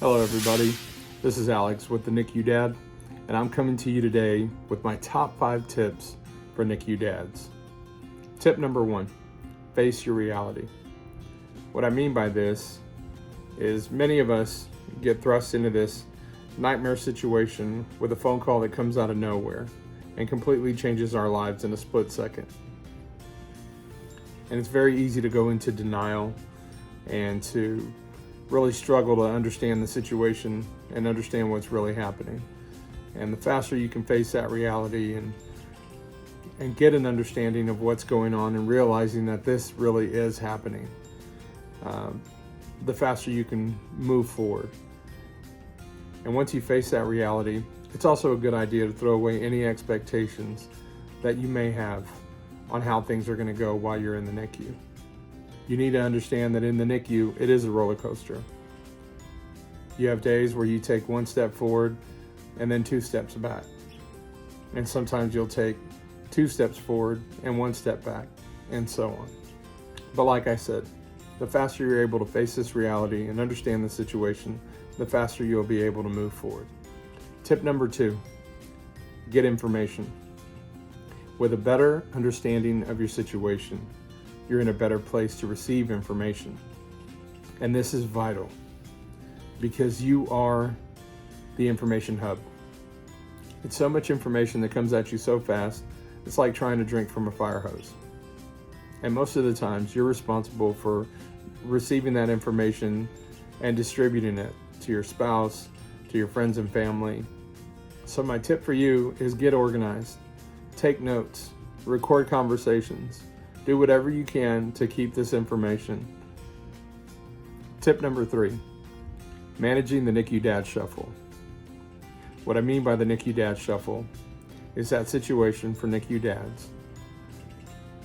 Hello everybody, this is Alex with the NICU Dad, and I'm coming to you today with my top 5 tips for NICU dads. Tip number 1, face your reality. What I mean by this is many of us get thrust into this nightmare situation with a phone call that comes out of nowhere and completely changes our lives in a split second. And it's very easy to go into denial and to really struggle to understand the situation and understand what's really happening. And the faster you can face that reality and get an understanding of what's going on and realizing that this really is happening, the faster you can move forward. And once you face that reality, it's also a good idea to throw away any expectations that you may have on how things are going to go while you're in the NICU. You need to understand that in the NICU, it is a roller coaster. You have days where you take 1 step forward and then 2 steps back. And sometimes you'll take 2 steps forward and 1 step back, and so on. But like I said, the faster you're able to face this reality and understand the situation, the faster you'll be able to move forward. Tip number 2, get information. With a better understanding of your situation, you're in a better place to receive information. And this is vital because you are the information hub. It's so much information that comes at you so fast, it's like trying to drink from a fire hose. And most of the times you're responsible for receiving that information and distributing it to your spouse, to your friends and family. So my tip for you is get organized, take notes, record conversations. Do whatever you can to keep this information. Tip number 3, managing the NICU Dad Shuffle. What I mean by the NICU Dad Shuffle is that situation for NICU dads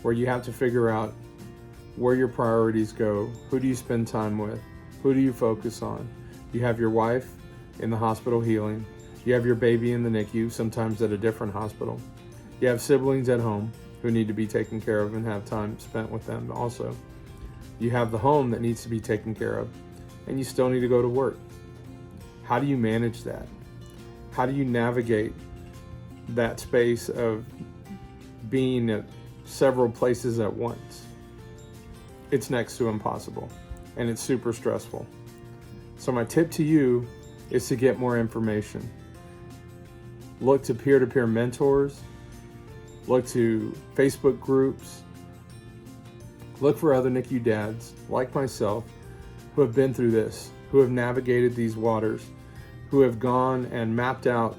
where you have to figure out where your priorities go, who do you spend time with, who do you focus on. You have your wife in the hospital healing, you have your baby in the NICU, sometimes at a different hospital. You have siblings at home who need to be taken care of and have time spent with them also. You have the home that needs to be taken care of, and you still need to go to work. How do you manage that? How do you navigate that space of being at several places at once? It's next to impossible, and it's super stressful. So my tip to you is to get more information. Look to peer-to-peer mentors. Look to Facebook groups. Look for other NICU dads like myself who have been through this, who have navigated these waters, who have gone and mapped out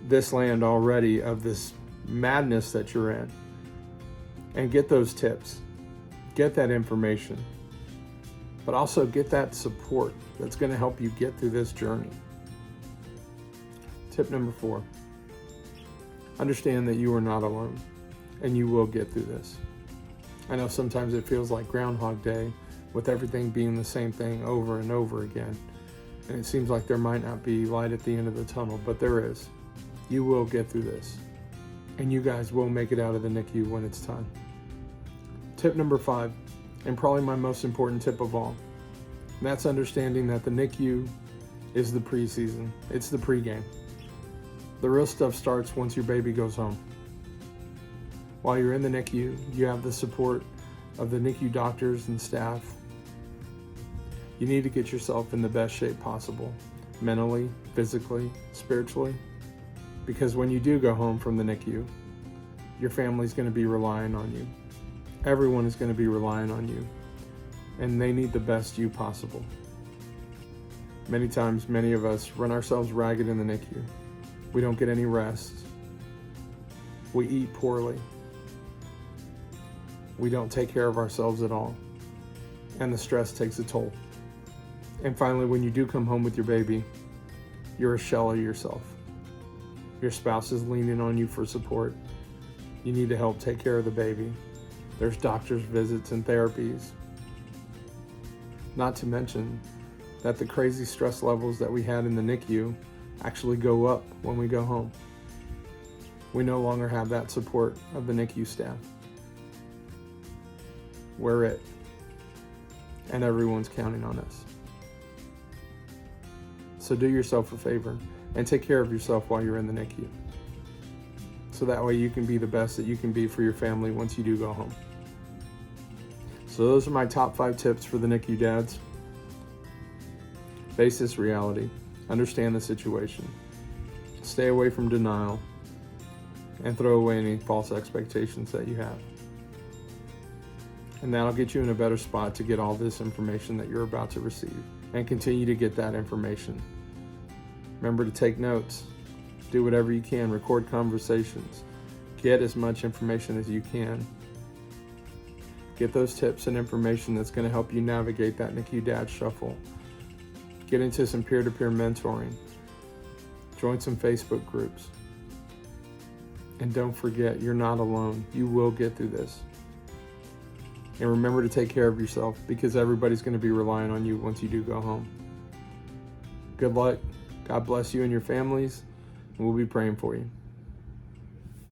this land already of this madness that you're in. And get those tips, get that information, but also get that support that's going to help you get through this journey. Tip number 4. Understand that you are not alone, and you will get through this. I know sometimes it feels like Groundhog Day, with everything being the same thing over and over again, and it seems like there might not be light at the end of the tunnel, but there is. You will get through this, and you guys will make it out of the NICU when it's time. Tip number 5, and probably my most important tip of all, and that's understanding that the NICU is the preseason. It's the pregame. The real stuff starts once your baby goes home. While you're in the NICU, you have the support of the NICU doctors and staff. You need to get yourself in the best shape possible, mentally, physically, spiritually, because when you do go home from the NICU, your family's going to be relying on you. Everyone is going to be relying on you, and they need the best you possible. Many times, many of us run ourselves ragged in the NICU. We don't get any rest. We eat poorly. We don't take care of ourselves at all. And the stress takes a toll. And finally, when you do come home with your baby, you're a shell of yourself. Your spouse is leaning on you for support. You need to help take care of the baby. There's doctor's visits and therapies. Not to mention that the crazy stress levels that we had in the NICU actually go up when we go home. We no longer have that support of the NICU staff. We're it, and everyone's counting on us. So do yourself a favor and take care of yourself while you're in the NICU. So that way you can be the best that you can be for your family once you do go home. So those are my top 5 tips for the NICU dads. Face this reality. Understand the situation. Stay away from denial. And throw away any false expectations that you have. And that'll get you in a better spot to get all this information that you're about to receive. And continue to get that information. Remember to take notes. Do whatever you can. Record conversations. Get as much information as you can. Get those tips and information that's going to help you navigate that NICU dad shuffle. Get into some peer-to-peer mentoring. Join some Facebook groups. And don't forget, you're not alone. You will get through this. And remember to take care of yourself, because everybody's going to be relying on you once you do go home. Good luck. God bless you and your families. And we'll be praying for you.